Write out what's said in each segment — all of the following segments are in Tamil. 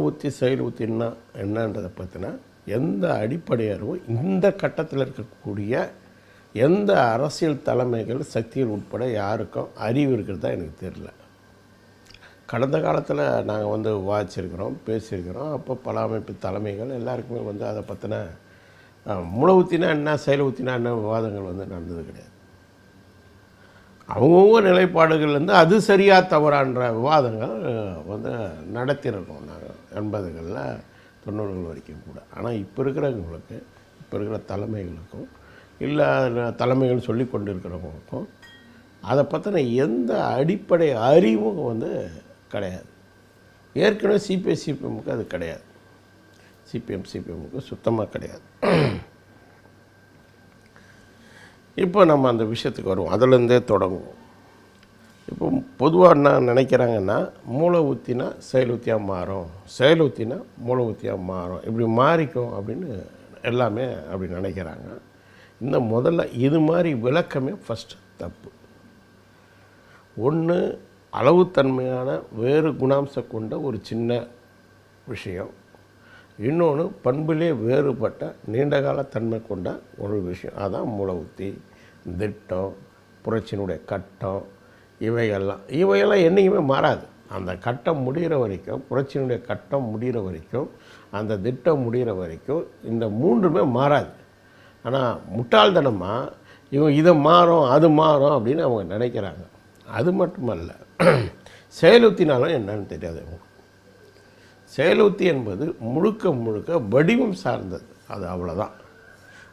உத்தி செயல் உத்தின்னா என்னன்றதை பற்றினா எந்த அடிப்படை அறிவும் இந்த கட்டத்தில் இருக்கக்கூடிய எந்த அரசியல் தலைமைகள் சக்திகள் உட்பட யாருக்கும் அறிவு இருக்கிறதா எனக்கு தெரியல. கடந்த காலத்தில் நாங்கள் வந்து வாசிச்சிருக்கிறோம், பேசியிருக்கிறோம். அப்போ பல அமைப்பு தலைமைகள் எல்லாருக்குமே வந்து அதை பற்றின முளை ஊற்றினா என்ன செயல் ஊற்றினா என்ன விவாதங்கள் வந்து நடந்தது கிடையாது. அவங்கவுங்க நிலைப்பாடுகள்லேருந்து அது சரியாக தவறான்ற விவாதங்கள் வந்து நடத்தியிருக்கோம் நாங்கள் 80களில் 90கள் வரைக்கும் கூட. ஆனால் இப்போ இருக்கிறவங்களுக்கு, இப்போ இருக்கிற தலைமைகளுக்கும் இல்லை தலைமைகள் சொல்லி கொண்டு இருக்கிறவங்களுக்கும் அதை பற்றின எந்த அடிப்படை அறிவும் வந்து கிடையாது. ஏற்கனவே சிபிஎம்முக்கு அது கிடையாது. சிபிஎம்முக்கு சுத்தமாக கிடையாது. இப்போ நம்ம அந்த விஷயத்துக்கு வருவோம், அதிலேருந்தே தொடங்குவோம். இப்போ பொதுவாக என்ன நினைக்கிறாங்கன்னா, மூளை ஊற்றினா செயல் ஊற்றியாக மாறும், செயல் ஊற்றினா மூளை ஊற்றியாக மாறும், இப்படி மாறிக்கும் அப்படின்னு எல்லாமே அப்படி நினைக்கிறாங்க. இந்த முதல்ல இது மாதிரி விளக்கமே ஃபஸ்ட்டு தப்பு. ஒன்று, அளவுத்தன்மையான வேறு குணாம்சம் கொண்ட ஒரு சின்ன விஷயம். இன்னொன்று, பண்பிலே வேறுபட்ட நீண்டகால தன்மை கொண்ட ஒரு விஷயம். அதான் மூளை ஊற்றி, திட்டம், புரட்சியினுடைய கட்டம், இவையெல்லாம் என்றைக்குமே மாறாது. அந்த கட்டம் முடிகிற வரைக்கும், புரட்சியினுடைய கட்டம் முடிகிற வரைக்கும், அந்த திட்டம் முடிகிற வரைக்கும் இந்த மூன்றுமே மாறாது. ஆனால் முட்டாள்தனமாக இவங்க இதை மாறும் அது மாறும் அப்படின்னு அவங்க நினைக்கிறாங்க. அது மட்டுமல்ல, செயலுத்தினாலும் என்னன்னு தெரியாது. செயலுத்தி என்பது முழுக்க முழுக்க வடிவம் சார்ந்தது. அது அவ்வளோதான்.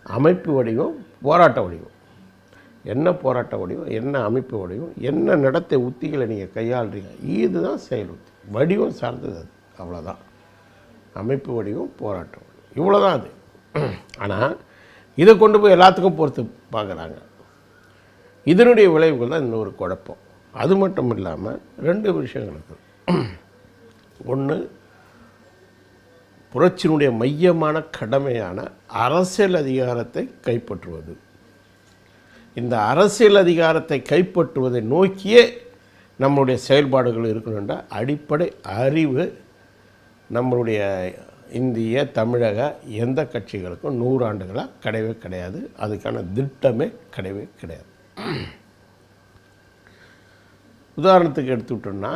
அமைப்பு வடிவம், போராட்ட வடிவம். என்ன போராட்ட வடிவம், என்ன அமைப்பு வடிவம், என்ன நடத்தை உத்திகளை நீங்கள் கையாளுறீங்க, இதுதான் செயலுத்தி. வடிவம் சார்ந்தது அது, அவ்வளோதான். அமைப்பு வடிவம், போராட்ட வடிவம், இவ்வளோதான் அது. ஆனால் இதை கொண்டு போய் எல்லாத்துக்கும் பொறுத்து பார்க்குறாங்க. இதனுடைய விளைவுகள் தான் இன்னொரு குழப்பம். அது மட்டும் இல்லாமல் 2 விஷயங்களுக்கு. ஒன்று, புரட்சியினுடைய மையமான கடமையான அரசியல் அதிகாரத்தை கைப்பற்றுவது. இந்த அரசியல் அதிகாரத்தை கைப்பற்றுவதை நோக்கியே நம்மளுடைய செயல்பாடுகள் இருக்கணுன்ற அடிப்படை அறிவு நம்மளுடைய இந்திய தமிழக எந்த கட்சிகளுக்கும் 100 ஆண்டுகளாக கிடையவே கிடையாது. அதுக்கான திட்டமே கிடையவே கிடையாது. உதாரணத்துக்கு எடுத்துக்கிட்டோம்னா,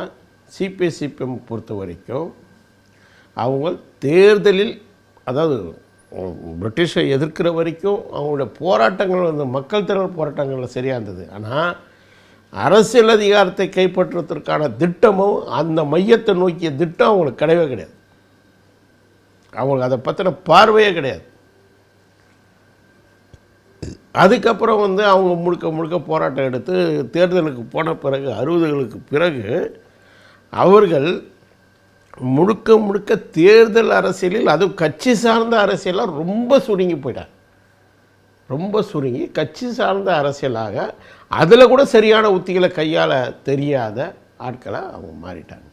சிபிஎம் பொறுத்த வரைக்கும் அவங்க தேர்தலில், அதாவது பிரிட்டிஷை எதிர்க்கிற வரைக்கும் அவங்களுடைய போராட்டங்கள் வந்து மக்கள் திரள் போராட்டங்களில் சரியாக இருந்தது. ஆனால் அரசியல் அதிகாரத்தை கைப்பற்றுவதற்கான திட்டமும் அந்த மையத்தை நோக்கிய திட்டம் அவங்களுக்கு கிடையவே கிடையாது. அவங்களுக்கு அதை பற்றின பார்வையே கிடையாது. அதுக்கப்புறம் வந்து அவங்க முழுக்க போராட்டம் எடுத்து தேர்தலுக்கு போன பிறகு 60களுக்கு பிறகு அவர்கள் முழுக்க தேர்தல் அரசியலில், அதுவும் கட்சி சார்ந்த அரசியலாக ரொம்ப சுருங்கி போயிட்டாங்க. ரொம்ப சுருங்கி கட்சி சார்ந்த அரசியலாக அதில் கூட சரியான உத்திகளை கையாள தெரியாத ஆட்களை அவங்க மாறிட்டாங்க.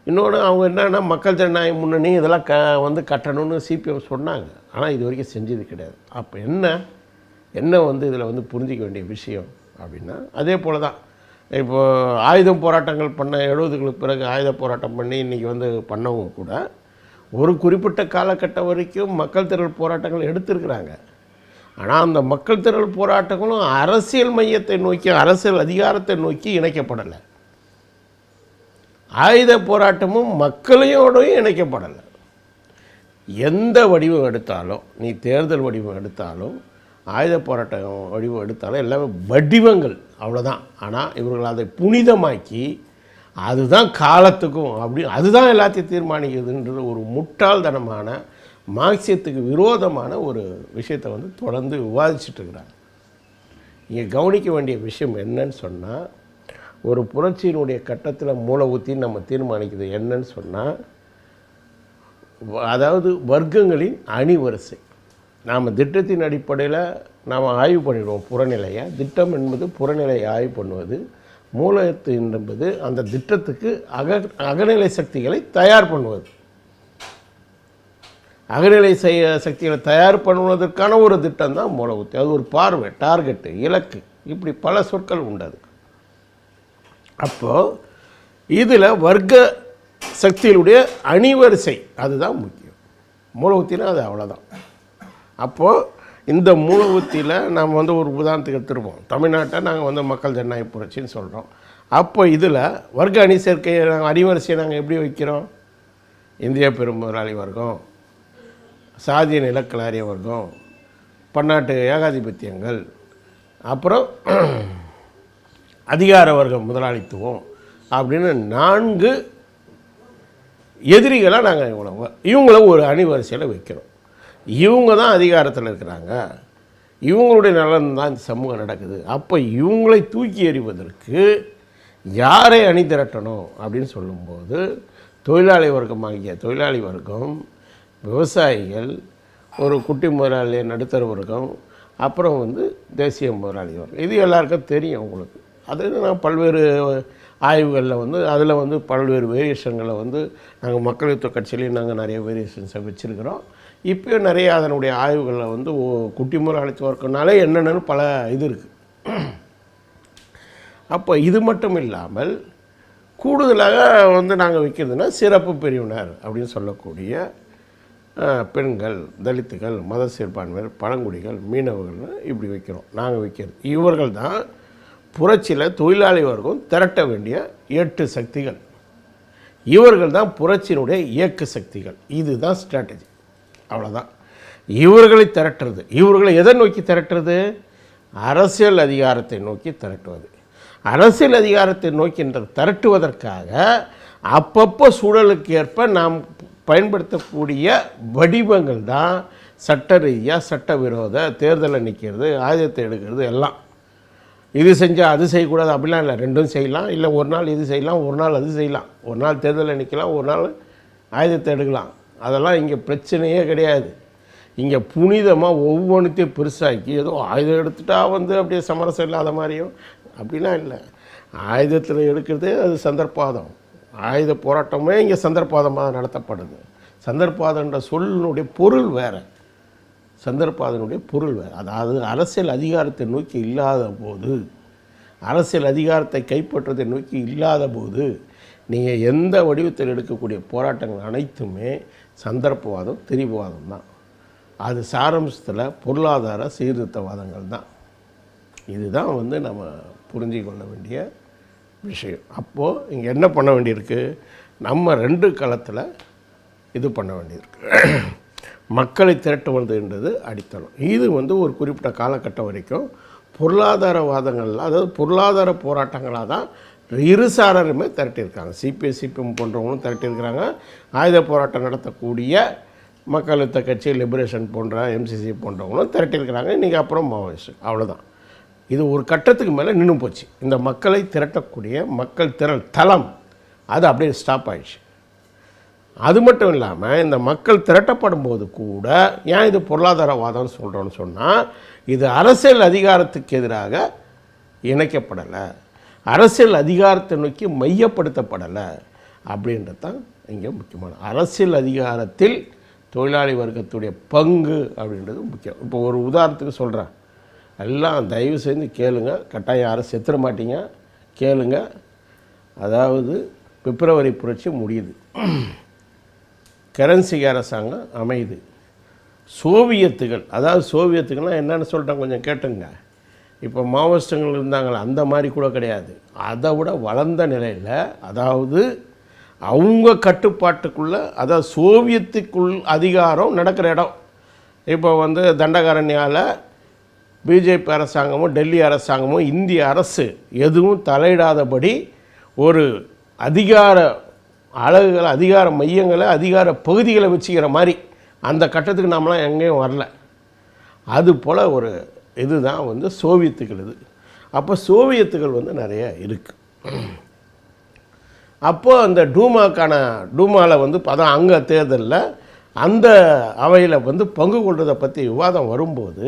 இன்னொன்று, அவங்க என்னென்னா மக்கள் ஜனநாயக முன்னணி இதெல்லாம் வந்து கட்டணும்னு சிபிஎம் சொன்னாங்க. ஆனால் இது வரைக்கும் செஞ்சது கிடையாது. அப்போ என்ன வந்து இதில் வந்து புரிஞ்சிக்க வேண்டிய விஷயம் அப்படின்னா, அதே போல் தான் இப்போது ஆயுதம் போராட்டங்கள் பண்ண 70களுக்கு பிறகு ஆயுத போராட்டம் பண்ணி இன்றைக்கி வந்து பண்ணவங்க கூட ஒரு குறிப்பிட்ட காலகட்டம் வரைக்கும் மக்கள் திரள் போராட்டங்கள் எடுத்திருக்கிறாங்க. ஆனால் அந்த மக்கள் திரள் போராட்டங்களும் அரசியல் மையத்தை நோக்கி, அரசியல் அதிகாரத்தை நோக்கி இணைக்கப்படலை. ஆயுத போராட்டமும் மக்களையோடையும் இணைக்கப்படலை. எந்த வடிவம் எடுத்தாலும், நீ தேர்தல் வடிவம் எடுத்தாலும், ஆயுத போராட்ட வடிவம் எடுத்தாலும் எல்லாமே வடிவங்கள், அவ்வளோதான். ஆனால் இவர்கள் அதை புனிதமாக்கி அதுதான் காலத்துக்கும் அதுதான் எல்லாத்தையும் தீர்மானிக்குதுன்ற ஒரு முட்டாள்தனமான, மார்க்சியத்துக்கு விரோதமான ஒரு விஷயத்தை வந்து தொடர்ந்து விவாதிச்சுட்ருக்கிறாங்க. இங்கே கவனிக்க வேண்டிய விஷயம் என்னன்னு சொன்னால், ஒரு புரட்சியினுடைய கட்டத்தில் மூளை ஊற்றி நம்ம தீர்மானிக்கிறது என்னன்னு சொன்னால், அதாவது வர்க்கங்களின் அணிவரிசை. நாம் திட்டத்தின் அடிப்படையில் நாம் ஆய்வு பண்ணிடுவோம் புறநிலையை. திட்டம் என்பது புறநிலையை ஆய்வு பண்ணுவது. மூலத்து என்பது அந்த திட்டத்துக்கு அகநிலை சக்திகளை தயார் பண்ணுவது. அகநிலை சக்திகளை தயார் பண்ணுவதற்கான ஒரு திட்டம் தான் மூளை ஊற்றி. அது ஒரு பார்வை, டார்கெட்டு, இலக்கு, இப்படி பல சொற்கள் உண்டு. அப்போது இதில் வர்க்க சக்திகளுடைய அணிவரிசை அதுதான் முக்கியம். மூலவுத்தினா அது அவ்வளோதான். அப்போது இந்த மூலவுத்தியில் நாம் வந்து ஒரு உதாரணத்துக்கு எடுத்துருப்போம். தமிழ்நாட்டை நாங்கள் வந்து மக்கள் ஜனநாயக புரட்சின்னு சொல்கிறோம். அப்போ இதில் வர்க்க அணி சேர்க்கை நாங்கள் அணிவரிசையை நாங்கள் எப்படி வைக்கிறோம்? இந்திய பெரும் முதலாளி வர்க்கம், சாதிய நிலக்கலாரிய வர்க்கம், பன்னாட்டு ஏகாதிபத்தியங்கள், அப்புறம் அதிகார வர்க்கம் முதலாளித்துவம் அப்படின்னு 4 எதிரிகளாக நாங்கள் இவங்கள ஒரு அணிவரிசையில் வைக்கிறோம். இவங்க தான் அதிகாரத்தில் இருக்கிறாங்க, இவங்களுடைய நலன் தான் இந்த சமூகம் நடக்குது. அப்போ இவங்களை தூக்கி எறிவதற்கு யாரை அணி திரட்டணும் அப்படின்னு சொல்லும்போது தொழிலாளி வர்க்கமாகிய தொழிலாளி வர்க்கம், விவசாயிகள், ஒரு குட்டி முதலாளி நடுத்தர வர்க்கம், அப்புறம் வந்து தேசிய முதலாளி வர்க்கம். இது எல்லாருக்கும் தெரியும் உங்களுக்கு. அது நான் பல்வேறு ஆய்வுகளில் வந்து அதில் வந்து பல்வேறு வேரியேஷன்களை வந்து நாங்கள் மக்கள் யுத்த கட்சியிலையும் நாங்கள் நிறைய வேரியேஷன்ஸை வச்சுருக்கிறோம். இப்போயும் நிறைய அதனுடைய ஆய்வுகளில் வந்து குட்டி முதலாளித்துவ வர்க்கம்னாலே என்னென்னு பல இது இருக்குது. அப்போ இது மட்டும் இல்லாமல் கூடுதலாக வந்து நாங்கள் வைக்கிறதுனா சிறப்பு பிரிவினர் அப்படின்னு சொல்லக்கூடிய பெண்கள், தலித்துகள், மத சிறுபான்மையினர், பழங்குடிகள், மீனவர்கள் இப்படி வைக்கிறோம். நாங்கள் வைக்கிறது இவர்கள் தான் புரட்சியில் தொழிலாளி வர்க்கம் திரட்ட வேண்டிய 8 சக்திகள். இவர்கள் தான் புரட்சியினுடைய இயக்க சக்திகள். இதுதான் ஸ்ட்ராட்டஜி. அவ்வளோதான். இவர்களை திரட்டுறது. இவர்களை எதை நோக்கி திரட்டுறது? அரசியல் அதிகாரத்தை நோக்கி திரட்டுவது. அரசியல் அதிகாரத்தை நோக்கின்ற திரட்டுவதற்காக அப்பப்போ சூழலுக்கு ஏற்ப நாம் பயன்படுத்தக்கூடிய வடிவங்கள் தான் சட்ட ரீதியாக சட்டவிரோத தேர்தலை நிற்கிறது, ஆயுதத்தை எடுக்கிறது எல்லாம். இது செஞ்சால் அது செய்யக்கூடாது அப்படிலாம் இல்லை. ரெண்டும் செய்யலாம். இல்லை ஒரு நாள் இது செய்யலாம், ஒரு நாள் அது செய்யலாம். ஒரு நாள் தேர்தலில் நிற்கலாம், ஒரு நாள் ஆயுதத்தை எடுக்கலாம். அதெல்லாம் இங்கே பிரச்சனையே கிடையாது. இங்கே புனிதமாக ஒவ்வொன்றுத்தையும் பெருசாக்கி ஏதோ ஆயுதம் எடுத்துட்டா வந்து அப்படியே சமரசம் இல்லாத மாதிரியும் அப்படிலாம் இல்லை. ஆயுதத்தில் எடுக்கிறதே அது சந்தர்ப்பாதம். ஆயுத போராட்டமே இங்கே சந்தர்ப்பாதமாக நடத்தப்படுது. சந்தர்ப்பாதன்ற சொல்லினுடைய பொருள் வேறு, சந்தர்ப்பாதனுடைய பொருள் வேறு. அதாவது அரசியல் அதிகாரத்தை நோக்கி இல்லாத போது, அரசியல் அதிகாரத்தை கைப்பற்றுவதை நோக்கி இல்லாத போது நீங்கள் எந்த வடிவத்தில் எடுக்கக்கூடிய போராட்டங்கள் அனைத்துமே சந்தர்ப்பவாதம், திரிபுவாதம் தான். அது சாரம்சத்தில் பொருளாதார சீர்திருத்தவாதங்கள் தான். இதுதான் வந்து நம்ம புரிஞ்சு கொள்ள வேண்டிய விஷயம். அப்போது இங்கே என்ன பண்ண வேண்டியிருக்கு? நம்ம 2 களத்தில் இது பண்ண வேண்டியிருக்கு. மக்களை திரட்டுவதுன்றது அடித்தளம். இது வந்து ஒரு குறிப்பிட்ட காலகட்டம் வரைக்கும் பொருளாதாரவாதங்கள், அதாவது பொருளாதார போராட்டங்களாக தான் இருசாரருமே திரட்டியிருக்காங்க. CBS CPM போன்றவங்களும் திரட்டியிருக்கிறாங்க. ஆயுத போராட்டம் நடத்தக்கூடிய மக்கள் யுத்த கட்சி, லிபரேஷன் போன்ற எம்சிசி போன்றவங்களும் திரட்டியிருக்கிறாங்க. இன்றைக்கி அப்புறம் மாவோயிஸ்ட். அவ்வளோதான். இது ஒரு கட்டத்துக்கு மேலே நின்று போச்சு. இந்த மக்களை திரட்டக்கூடிய மக்கள் திரள் தளம் அது அப்படியே ஸ்டாப் ஆயிடுச்சு. அது மட்டும் இல்லாமல் இந்த மக்கள் திரட்டப்படும் போது கூட ஏன் இது பொருளாதாரவாதம்னு சொல்கிறோன்னு சொன்னால், இது அரசியல் அதிகாரத்துக்கு எதிராக இணைக்கப்படலை, அரசியல் அதிகாரத்தை நோக்கி மையப்படுத்தப்படலை அப்படின்றது தான் இங்கே முக்கியமான. அரசியல் அதிகாரத்தில் தொழிலாளி வர்க்கத்துடைய பங்கு அப்படின்றது முக்கியம். இப்போ ஒரு உதாரணத்துக்கு சொல்கிறேன், எல்லாம் தயவு செஞ்சு கேளுங்க, கட்டாயம் யாரும் செத்துற மாட்டீங்க, கேளுங்க. அதாவது பிப்ரவரி புரட்சி முடியுது, கரன்சி அரசாங்கம் அமையுது. சோவியத்துகள், அதாவது சோவியத்துக்கள்லாம் என்னென்னு சொல்லிட்டேன் கொஞ்சம் கேட்டுங்க. இப்போ மாவோயிஸ்டுகள் இருந்தாங்களே அந்த மாதிரி கூட கிடையாது. அதை விட வளர்ந்த நிலையில், அதாவது அவங்க கட்டுப்பாட்டுக்குள்ளே, அதாவது சோவியத்துக்குள் அதிகாரம் நடக்கிற இடம். இப்போ வந்து தண்டகாரண்யாவில் பிஜேபி அரசாங்கமும் டெல்லி அரசாங்கமும் இந்திய அரசு எதுவும் தலையிடாதபடி ஒரு அதிகார அலகுகளை, அதிகார மையங்களை, அதிகார பகுதிகளை வச்சுக்கிற மாதிரி அந்த கட்டத்துக்கு நம்மளாம் எங்கேயும் வரல. அது போல் ஒரு இதுதான் வந்து சோவியத்துகள். இது அப்போ சோவியத்துகள் வந்து நிறைய இருக்குது. அப்போது அந்த டூமாவில் வந்து அதான் அங்கே தேர்தலில் அந்த அவையில் வந்து பங்கு கொள்வதை பற்றி விவாதம் வரும்போது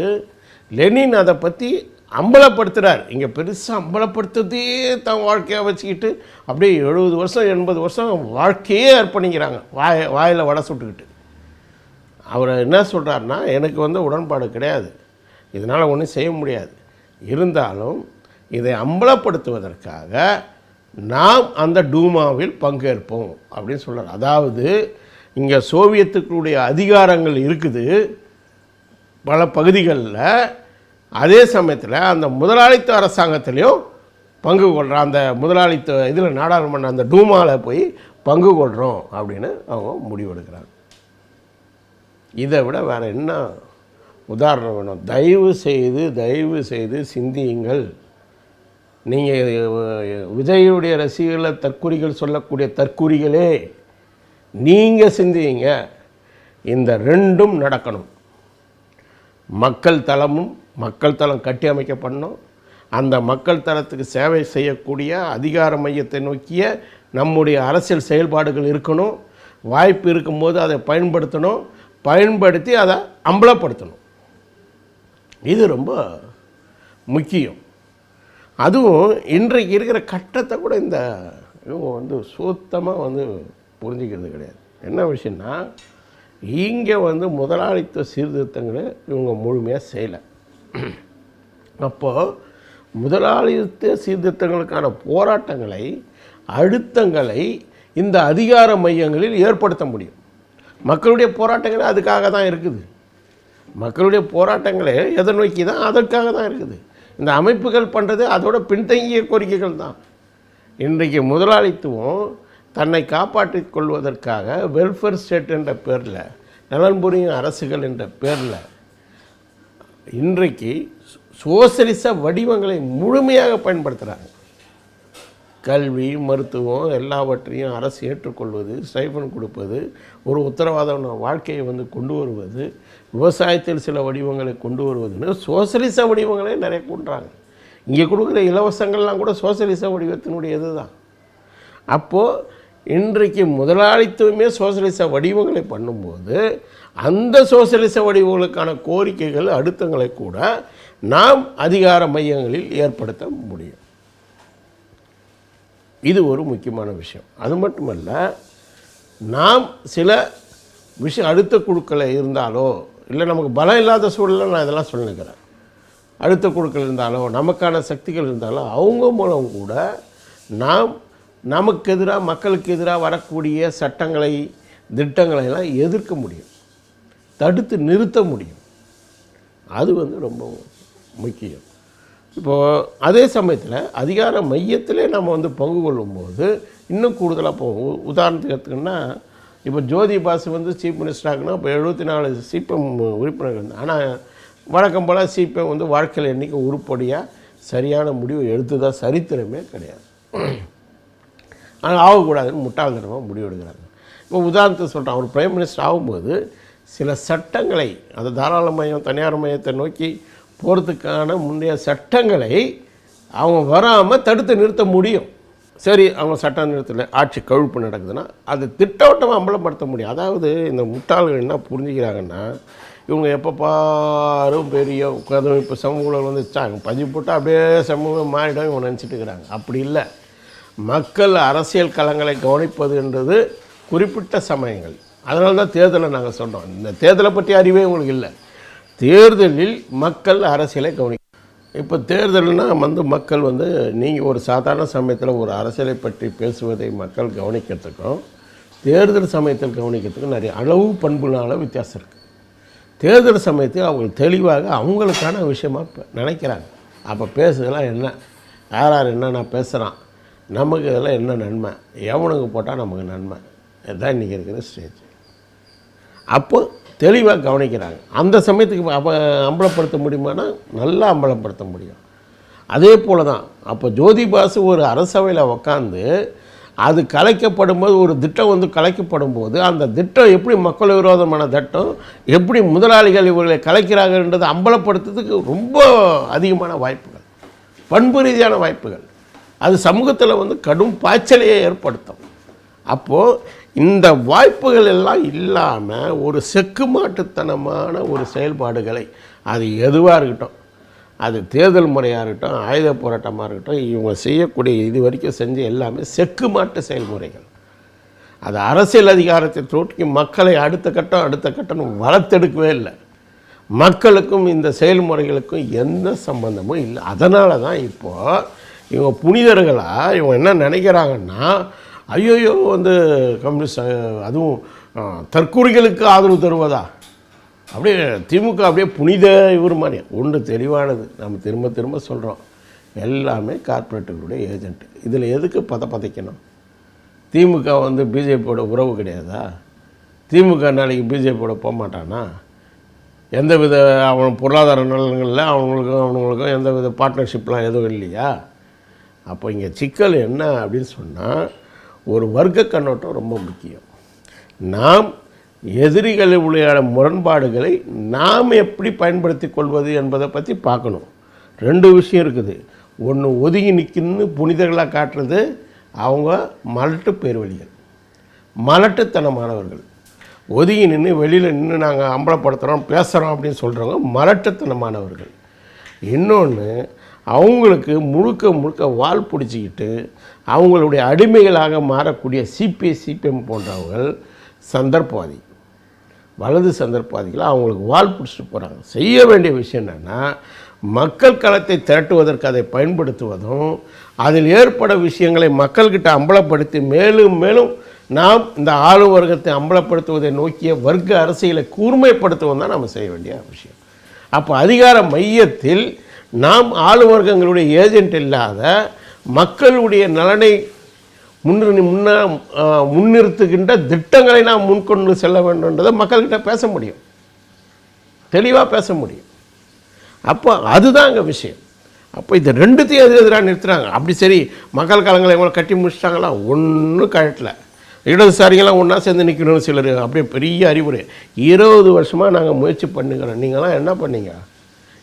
லெனின் அதை பற்றி அம்பலப்படுத்துகிறார். இங்கே பெருசாக அம்பலப்படுத்துறதே தான் வாழ்க்கையாக வச்சுக்கிட்டு அப்படியே 70 வருஷம் 80 வருஷம் வாழ்க்கையே அர்ப்பணிக்கிறாங்க, வாயில் வடை சுட்டுக்கிட்டு. அவர் என்ன சொல்கிறாருன்னா, எனக்கு வந்து உடன்பாடு கிடையாது, இதனால் ஒன்றும் செய்ய முடியாது, இருந்தாலும் இதை அம்பலப்படுத்துவதற்காக நாம் அந்த டூமாவில் பங்கேற்போம் அப்படின்னு சொல்கிறார். அதாவது இங்கே சோவியத்துக்களுடைய அதிகாரங்கள் இருக்குது பல பகுதிகளில், அதே சமயத்தில் அந்த முதலாளித்துவ அரசாங்கத்திலையும் பங்கு கொள்கிறோம். அந்த முதலாளித்துவ இதில் நாடாளுமன்ற அந்த டூமாவில் போய் பங்கு கொள்கிறோம் அப்படின்னு அவங்க முடிவெடுக்கிறாங்க. இதை விட வேறு என்ன உதாரணம் வேணும்? தயவு செய்து சிந்தியுங்கள். நீங்கள் விஜயுடைய ரசிகர்களை தற்குறிகள் சொல்லக்கூடிய தற்குறிகளே, நீங்கள் சிந்தியுங்க. இந்த ரெண்டும் நடக்கணும். மக்கள் தளம் கட்டி அமைக்கப்படணும். அந்த மக்கள் தளத்துக்கு சேவை செய்யக்கூடிய அதிகார மையத்தை நோக்கிய நம்முடைய அரசியல் செயல்பாடுகள் இருக்கணும். வாய்ப்பு இருக்கும்போது அதை பயன்படுத்தணும், பயன்படுத்தி அதை அம்பலப்படுத்தணும். இது ரொம்ப முக்கியம். அதுவும் இன்றைக்கு இருக்கிற கட்டத்தை கூட இந்த இவங்க சுத்தமாக புரிஞ்சிக்கிறது கிடையாது. என்ன விஷயம்னா, இங்கே முதலாளித்துவ சீர்திருத்தங்களை இவங்க முழுமையாக செய்யலை. அப்போது முதலாளித்துவ சீர்திருத்தங்களுக்கான போராட்டங்களை, அழுத்தங்களை இந்த அதிகார மையங்களில் ஏற்படுத்த முடியும். மக்களுடைய போராட்டங்களே அதுக்காக தான் இருக்குது. மக்களுடைய போராட்டங்களே எதை நோக்கி தான்? அதற்காக தான் இருக்குது. இந்த அமைப்புகள் பண்ணுறது அதோட பின்தங்கிய கோரிக்கைகள் தான். இன்றைக்கு முதலாளித்துவம் தன்னை காப்பாற்றிக் கொள்வதற்காக வெல்ஃபேர் ஸ்டேட் என்ற பேரில், நலன்புரியும் அரசுகள் என்ற பேரில் இன்றைக்கு சோசலிச வடிவங்களை முழுமையாக பயன்படுத்துகிறாங்க. கல்வி, மருத்துவம் எல்லாவற்றையும் அரசு ஏற்றுக்கொள்வது, ஸ்டைஃபன் கொடுப்பது, ஒரு உத்தரவாதமான வாழ்க்கையை கொண்டு வருவது, விவசாயத்தில் சில வடிவங்களை கொண்டு வருவதுன்னு சோசலிச வடிவங்களே நிறைய கொண்டுறாங்க. இங்கே கொடுக்குற இலவசங்கள்லாம் கூட சோசலிச வடிவத்தினுடையது தான். அப்போது இன்றைக்கு முதலாளித்துவமே சோசலிச வடிவங்களை பண்ணும்போது, அந்த சோசலிச வடிவங்களுக்கான கோரிக்கைகள், அழுத்தங்களை கூட நாம் அதிகார மையங்களில் ஏற்படுத்த முடியும். இது ஒரு முக்கியமான விஷயம். அது மட்டுமல்ல, நாம் சில அழுத்த குழுக்களை இருந்தாலோ, இல்லை நமக்கு பலம் இல்லாத சூழலில் நான் இதெல்லாம் சொல்லிக்கிறேன், அழுத்த குழுக்கள் இருந்தாலோ, நமக்கான சக்திகள் இருந்தாலோ, அவங்க மூலம் கூட நாம் நமக்கு எதிராக, மக்களுக்கு எதிராக வரக்கூடிய சட்டங்களை, திட்டங்களை எல்லாம் எதிர்க்க முடியும், தடுத்து நிறுத்த முடியும். அது ரொம்ப முக்கியம். இப்போது அதே சமயத்தில் அதிகார மையத்திலே நம்ம பங்கு கொள்ளும்போது இன்னும் கூடுதலாக போகும். உதாரணத்துக்கு எடுத்துக்கிட்டோன்னா, இப்போ ஜோதி பாசு சீஃப் மினிஸ்டராகுனா இப்போ 74 சிபிஎம் உறுப்பினர்கள் இருந்தால், ஆனால் வழக்கம் போல் சிபிஎம் வாழ்க்கையில் என்றைக்கு உருப்படியாக சரியான முடிவு எடுத்ததா சரித்திரமே கிடையாது. ஆனால் ஆகக்கூடாதுன்னு முட்டாள்தனமாக முடிவெடுக்கிறாங்க. இப்போ உதாரணத்துக்கு சொல்கிறேன், அவர் பிரைம் மினிஸ்டர் ஆகும்போது சில சட்டங்களை, அந்த தாராள மையம் தனியார் மையத்தை நோக்கி போகிறதுக்கான முந்தைய சட்டங்களை அவங்க வராமல் தடுத்து நிறுத்த முடியும். சரி, அவங்க சட்டம் நிறுத்தலை, ஆட்சி கவிழ்ப்பு நடக்குதுன்னா அது திட்டவட்டமாக அம்பலப்படுத்த முடியும். அதாவது இந்த முட்டாள்கள் என்ன புரிஞ்சுக்கிறாங்கன்னா, இவங்க எப்போ பாரும் பெரிய கதமைப்பு சமூகம் வந்துச்சாங்க பதிவு போட்டால் அப்படியே சமூகம் மாறிடும் இவங்க நினச்சிட்டு இருக்கிறாங்க. அப்படி இல்லை. மக்கள் அரசியல் களங்களை கவனிப்பது என்றது குறிப்பிட்ட சமயங்கள். அதனால தான் தேர்தலை நாங்கள் சொல்கிறோம். இந்த தேர்தலை பற்றி அறிவே உங்களுக்கு இல்லை. தேர்தலில் மக்கள் அரசியலை கவனிக்கும். இப்போ தேர்தல்னால் மக்கள் நீங்கள் ஒரு சாதாரண சமயத்தில் ஒரு அரசியலை பற்றி பேசுவதை மக்கள் கவனிக்கிறதுக்கும் தேர்தல் சமயத்தில் கவனிக்கிறதுக்கும் நிறைய அளவு பண்புனால வித்தியாசம் இருக்குது. தேர்தல் சமயத்தில் அவங்க தெளிவாக அவங்களுக்கான விஷயமாக நினைக்கிறாங்க. அப்போ பேசுதெல்லாம் என்ன, யார் என்னென்ன பேசுகிறான், நமக்கு இதெல்லாம் என்ன நன்மை, எவனுக்கு போட்டால் நமக்கு நன்மை, இதுதான் இன்றைக்கி இருக்கிற ஸ்டேஜ். அப்போ தெளிவாக கவனிக்கிறாங்க. அந்த சமயத்துக்கு அம்பலப்படுத்த முடியுமானா நல்லா அம்பலப்படுத்த முடியும். அதே போல் தான் அப்போ ஜோதி பாசு ஒரு அரசவையில் உக்காந்து அது கலைக்கப்படும் போது, ஒரு திட்டம் கலைக்கப்படும் போது, அந்த திட்டம் எப்படி மக்கள் விரோதமான திட்டம், எப்படி முதலாளிகள் இவர்களை கலைக்கிறாங்கன்றது அம்பலப்படுத்துறதுக்கு ரொம்ப அதிகமான வாய்ப்புகள், பண்பு ரீதியான வாய்ப்புகள், அது சமூகத்தில் கடும் பாய்ச்சலையே ஏற்படுத்தும். அப்போது இந்த வாய்ப்புகள் எல்லாம் இல்லாமல் ஒரு செக்குமாட்டுத்தனமான ஒரு செயல்பாடுகளை, அது எதுவாக இருக்கட்டும், அது தேர்தல் முறையாக இருக்கட்டும், ஆயுத போராட்டமாக இருக்கட்டும், இவங்க செய்யக்கூடிய இது வரைக்கும் செஞ்ச எல்லாமே செக்குமாட்டு செயல்முறைகள். அது அரசியல் அதிகாரத்தை தோற்றி மக்களை அடுத்த கட்டம் வளர்த்தெடுக்கவே இல்லை. மக்களுக்கும் இந்த செயல்முறைகளுக்கும் எந்த சம்பந்தமும் இல்லை. அதனால தான் இப்போது இவங்க புனிதர்களா இவங்க என்ன நினைக்கிறாங்கன்னா, ஐயோயோ வந்து கம்யூனிஸ்ட் அதுவும் தற்கொலைகளுக்கு ஆதரவு தருவதா, அப்படியே திமுக அப்படியே புனித இவர் மாதிரி. ஒன்று தெளிவானது, நம்ம திரும்ப திரும்ப சொல்கிறோம், எல்லாமே கார்ப்பரேட்டுகளுடைய ஏஜென்ட். இதில் எதுக்கு பதைக்கணும்? திமுக வந்து பிஜேபியோட உறவு கிடையாதா? திமுக நாளைக்கு பிஜேபியோட போக மாட்டானா? எந்தவித அவன் பொருளாதார நலன்களில் அவங்களுக்கும் எந்தவித பார்ட்னர்ஷிப்லாம் எதுவும் இல்லையா? அப்போ இங்கே சிக்கல் என்ன அப்படின்னு சொன்னால், ஒரு வர்க்க கண்ணோட்டம் ரொம்ப முக்கியம். நாம் எதிரிகளுடைய முரண்பாடுகளை நாம் எப்படி பயன்படுத்தி கொள்வது என்பதை பற்றி பார்க்கணும். ரெண்டு விஷயம் இருக்குது. ஒன்று, ஒதுங்கி நிற்கின்னு புனிதர்களாக காட்டுறது அவங்க மலட்டு பேர்வழிகள், மலட்டுத்தனமானவர்கள். ஒதுங்கி நின்று வெளியில் நின்று நாங்கள் அம்பலப்படுத்துகிறோம் பேசுகிறோம் அப்படின்னு சொல்கிறவங்க மலட்டுத்தனமானவர்கள். இன்னொன்று, அவங்களுக்கு முழுக்க முழுக்க வால் பிடிச்சிக்கிட்டு அவங்களுடைய அடிமைகளாக மாறக்கூடிய சிபிஐ சிபிஎம் போன்றவர்கள் சந்தர்ப்பவாதி, வலது சந்தர்ப்பவாதிகள். அவங்களுக்கு வால் பிடிச்சிட்டு போகிறாங்க. செய்ய வேண்டிய விஷயம் என்னென்னா, மக்கள் களத்தை திரட்டுவதற்கு அதை பயன்படுத்துவதும், அதில் ஏற்பட விஷயங்களை மக்கள்கிட்ட அம்பலப்படுத்தி மேலும் மேலும் நாம் இந்த ஆளும் வர்க்கத்தை அம்பலப்படுத்துவதை நோக்கிய வர்க்க அரசியலை கூர்மைப்படுத்துவதும் தான் நம்ம செய்ய வேண்டிய விஷயம். அப்போ அதிகார மையத்தில் நாம் ஆளும் வர்க்கங்களுடைய ஏஜென்ட் இல்லாத மக்களுடைய நலனை முன்னிறுத்துகின்ற திட்டங்களை நாம் முன்கொண்டு செல்ல வேண்டும்ன்றதை மக்கள்கிட்ட பேச முடியும், தெளிவாக பேச முடியும். அப்போ அதுதான் அங்கே விஷயம். அப்போ இது ரெண்டுத்தையும் எதிராக நிறுத்துகிறாங்க. அப்படி சரி, மக்கள் காலங்களை இவங்களை கட்டி முடிச்சிட்டாங்களா? ஒன்றும் கழட்டலை. இடதுசாரிகளாம் ஒன்றா சேர்ந்து நிற்கணும்னு சிலர் அப்படியே பெரிய அறிவுரை. 20 வருஷமாக நாங்கள் முயற்சி பண்ணுங்கிறோம். நீங்களாம் என்ன பண்ணீங்க?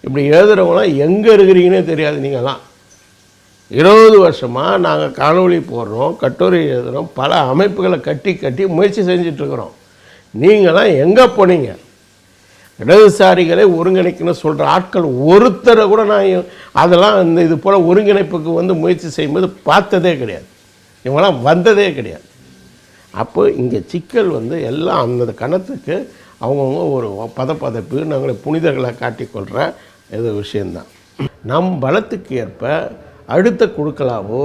இப்படி எழுதுகிறவங்களாம் எங்கே இருக்கிறீங்கன்னே தெரியாது. நீங்களாம் 20 வருஷமாக நாங்கள் காணொலி போடுறோம், கட்டுரை எழுதுகிறோம், பல அமைப்புகளை கட்டி முயற்சி செஞ்சிட்ருக்குறோம். நீங்களாம் எங்கே போனீங்க? இடதுசாரிகளை ஒருங்கிணைக்கணும்னு சொல்கிற ஆட்கள் ஒருத்தரை கூட நான் அதெல்லாம் இந்த இது போல் ஒருங்கிணைப்புக்கு வந்து முயற்சி செய்யும்போது பார்த்ததே கிடையாது. இவங்களாம் வந்ததே கிடையாது. அப்போ இங்கே சிக்கல் வந்து எல்லாம் அந்த கணத்துக்கு அவங்கவுங்க ஒரு பதப்பதப்பு, நாங்களை புனிதர்களை காட்டிக்கொள்கிற இது விஷயந்தான். நம் பலத்துக்கு ஏற்ப அடுத்த குழுக்களாவோ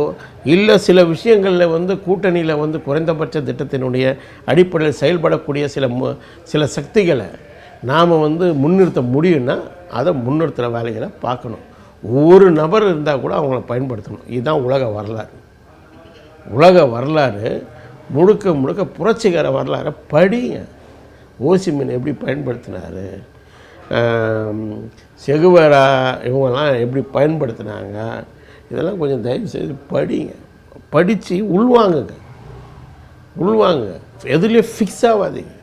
இல்லை சில விஷயங்களில் வந்து கூட்டணியில் வந்து குறைந்தபட்ச திட்டத்தினுடைய அடிப்படையில் செயல்படக்கூடிய சில சக்திகளை நாம் வந்து முன்னிறுத்த முடியும்னா அதை முன்னிறுத்துகிற வேலைகளை பார்க்கணும். ஒரு நபர் இருந்தால் கூட அவங்கள பயன்படுத்தணும். இதுதான் உலக வரலாறு. உலக வரலாறு முழுக்க முழுக்க புரட்சிகர வரலாறை படிங்க. ஓசிமின் எப்படி பயன்படுத்தினார், செகுவேரா இவங்கெல்லாம் எப்படி பயன்படுத்தினாங்க, இதெல்லாம் கொஞ்சம் தயவு செய்து படிங்க. படித்து உள்வாங்குங்க. எதுலேயும் ஃபிக்ஸ் ஆகாதீங்க,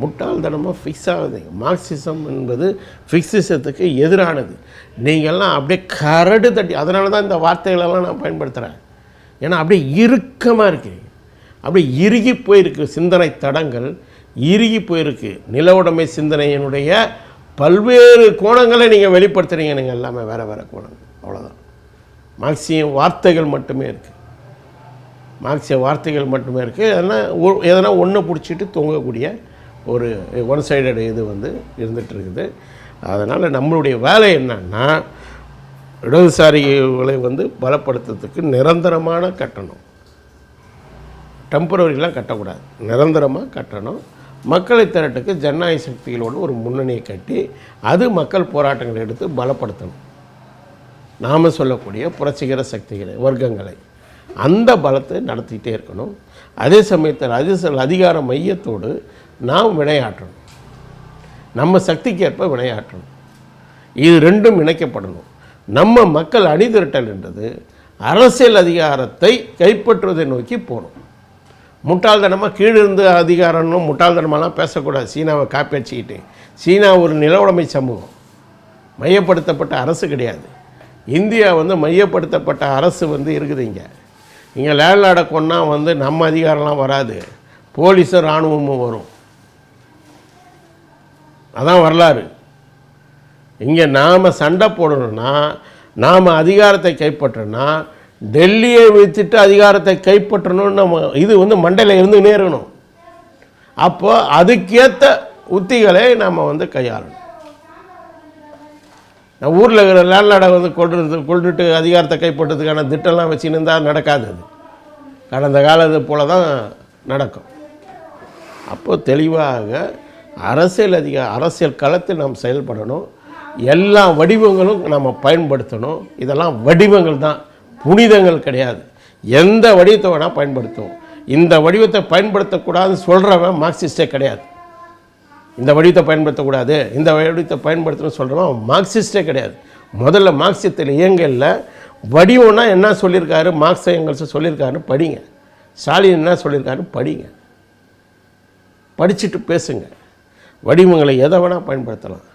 முட்டாள்தனமாக ஃபிக்ஸ் ஆகாதீங்க. மார்க்சிசம் என்பது ஃபிக்சிசத்துக்கு எதிரானது. நீங்கள்லாம் அப்படியே கரடு தட்டி, அதனால தான் இந்த வார்த்தைகளெல்லாம் நான் பயன்படுத்துகிறேன். ஏன்னா அப்படியே இறுக்கமாக இருக்கீங்க, அப்படியே இறுகி போயிருக்கு சிந்தனை தடங்கள், இறுகி போயிருக்கு. நில உடைமை சிந்தனையினுடைய பல்வேறு கோணங்களை நீங்கள் வெளிப்படுத்துகிறீங்க. நீங்கள் எல்லாமே வேறு வேறு கோணங்கள், அவ்வளோதான். மார்க்சிய வார்த்தைகள் மட்டுமே இருக்குது, எதனா ஒன்று பிடிச்சிட்டு தொங்கக்கூடிய ஒரு ஒன் சைடட் இது வந்து இருந்துகிட்ருக்குது. அதனால் நம்மளுடைய வேலை என்னன்னா, இடதுசாரிகளை வந்து பலப்படுத்துறதுக்கு நிரந்தரமான கட்டணும், டெம்பரரிலாம் கட்டக்கூடாது, நிரந்தரமாக கட்டணும். மக்களை திரட்டுக்கு ஜனநாயக சக்திகளோடு ஒரு முன்னணியை கட்டி அது மக்கள் போராட்டங்களை எடுத்து பலப்படுத்தணும். நாம் சொல்லக்கூடிய புரட்சிகர சக்திகளை வர்க்கங்களை அந்த பலத்தை நடத்திக்கிட்டே இருக்கணும். அதே சமயத்தில் அதிகார மையத்தோடு நாம் வினையாற்றணும், நம்ம சக்திக்கேற்ப வினையாற்றணும். இது ரெண்டும் இணைக்கப்படணும். நம்ம மக்கள் அணிதிரட்டல் என்றது அரசியல் அதிகாரத்தை கைப்பற்றுவதை நோக்கி போகணும். முட்டாள்தனமாக கீழிருந்து அதிகாரம்னு முட்டாள்தனமாலாம் பேசக்கூடாது. சீனாவை காப்பி அடிச்சுக்கிட்டு, சீனா ஒரு நில உடைமை சமூகம், மையப்படுத்தப்பட்ட அரசு கிடையாது. இந்தியா வந்து மையப்படுத்தப்பட்ட அரசு வந்து இருக்குது. இங்கே லேண்ட்லார்டை கொண்டா வந்து நம்ம அதிகாரம்லாம் வராது, போலீஸும் இராணுவமும் வரும். அதான் வரலாறு. இங்கே நாம் சண்டை போடணும்னா, நாம் அதிகாரத்தை கைப்பற்றணும்னா டெல்லியை வைத்துட்டு அதிகாரத்தை கைப்பற்றணும்னு நம்ம இது வந்து மண்டையில் இருந்து நேரணும். அப்போ அதுக்கேற்ற உத்திகளை நாம் வந்து கையாளணும். நான் ஊரில் இருக்கிற லேண்ட்லார்டை வந்து கொண்டுட்டு அதிகாரத்தை கைப்பற்றதுக்கான திட்டம்லாம் வச்சுன்னு இருந்தால் நடக்காது. அது கடந்த காலத்து போல தான் நடக்கும். அப்போது தெளிவாக அரசியல் களத்தில் நாம் செயல்படணும். எல்லா வடிவங்களும் நம்ம பயன்படுத்தணும். இதெல்லாம் வடிவங்கள் தான், புனிதங்கள் கிடையாது. எந்த வடிவத்தை வேணால் பயன்படுத்துவோம். இந்த வடிவத்தை பயன்படுத்தக்கூடாதுன்னு சொல்கிறவன் மார்க்சிஸ்டே கிடையாது. இந்த வடிவத்தை பயன்படுத்தக்கூடாது, இந்த வடிவத்தை பயன்படுத்தணும்னு சொல்கிறவன் மார்க்சிஸ்டே கிடையாது. முதல்ல மார்க்சியத்தில் இயங்கலில் வடிவம்னா என்ன சொல்லியிருக்காரு, மார்க்ஸ் எங்கல்ஸ் சொல்லியிருக்காருன்னு படிங்க. ஸ்டாலின் என்ன சொல்லியிருக்காருன்னு படிங்க. படிச்சுட்டு பேசுங்க. வடிவங்களை எதை வேணால் பயன்படுத்தலாம்.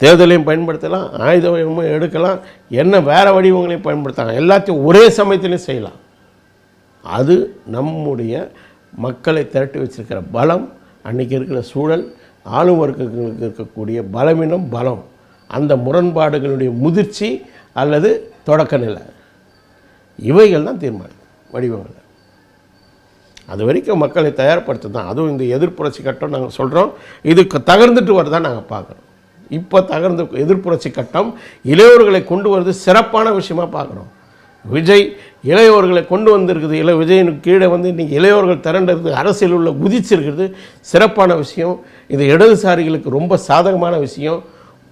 தேர்தலையும் பயன்படுத்தலாம், ஆயுதமும் எடுக்கலாம், என்ன வேறு வடிவங்களையும் பயன்படுத்தலாம். எல்லாத்தையும் ஒரே சமயத்திலையும் செய்யலாம். அது நம்முடைய மக்களை திரட்டி வச்சிருக்கிற பலம், அன்றைக்கி இருக்கிற சூழல், ஆளும் வர்க்கங்களுக்கு இருக்கக்கூடிய பலவீனம், பலம், அந்த முரண்பாடுகளுடைய முதிர்ச்சி அல்லது தொடக்க நிலை, இவைகள் தான் தீர்மானம் வடிவங்கள். அது வரைக்கும் மக்களை தயார்படுத்த தான். அதுவும் இந்த எதிர்ப்புரட்சி கட்டம் நாங்கள் சொல்கிறோம், இதுக்கு தகர்ந்துட்டு வரதான் நாங்கள் பார்க்குறோம். இப்போ தகர்ந்து எதிர்ப்புரட்சி கட்டம் இளையோர்களை கொண்டு வருது சிறப்பான விஷயமாக பார்க்குறோம். விஜய் இளையோர்களை கொண்டு வந்திருக்குது. விஜயனுக்கு கீழே வந்து இன்றைக்கி இளையோர்கள் திரண்டது, அரசியல் உள்ள குதிச்சிருக்கிறது சிறப்பான விஷயம். இது இடதுசாரிகளுக்கு ரொம்ப சாதகமான விஷயம்.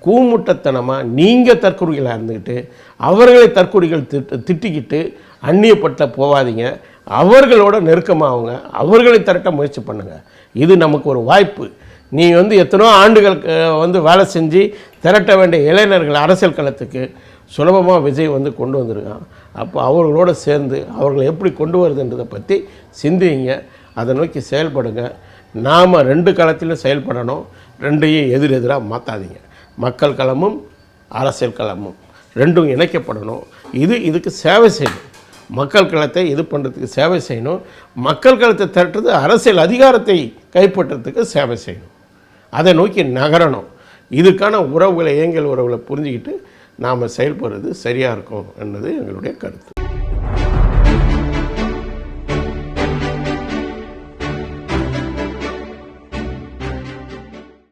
கூமுட்டத்தனமாக நீங்கள் தற்கொலைகளாக இருந்துக்கிட்டு அவர்களை தற்கொலைகள் திட்டிக்கிட்டு அந்நியப்பட்ட போகாதீங்க. அவர்களோட நெருக்கமாகுங்க, அவர்களை திரட்ட முயற்சி பண்ணுங்கள். இது நமக்கு ஒரு வாய்ப்பு. நீ வந்து எத்தனோ ஆண்டுகள் வந்து வேலை செஞ்சு திரட்ட வேண்டிய இளைஞர்கள் அரசியல் களத்துக்கு சுலபமாக விஜய் வந்து கொண்டு வந்திருக்கான். அப்போ அவர்களோடு சேர்ந்து அவர்களை எப்படி கொண்டு வருதுன்றதை பற்றி சிந்திங்க, அதை நோக்கி செயல்படுங்க. நாம் 2 களத்திலும் செயல்படணும். 2ஐயும் எதிரெதிராக மாற்றாதீங்க. மக்கள் களமும் அரசியல் களமும் 2ம் இணைக்கப்படணும். இதுக்கு சேவை செய்யணும். மக்கள் களத்தை இது பண்ணுறதுக்கு சேவை செய்யணும். மக்கள் களத்தை திரட்டுறது அரசியல் அதிகாரத்தை கைப்பற்றுறதுக்கு சேவை செய்யணும். அதை நோக்கி நகரணும். இதுக்கான உறவுகளை, இயங்கியல் உறவுகளை புரிஞ்சுக்கிட்டு நாம் செயல்படுறது சரியாக இருக்கும் என்பது எங்களுடைய கருத்து.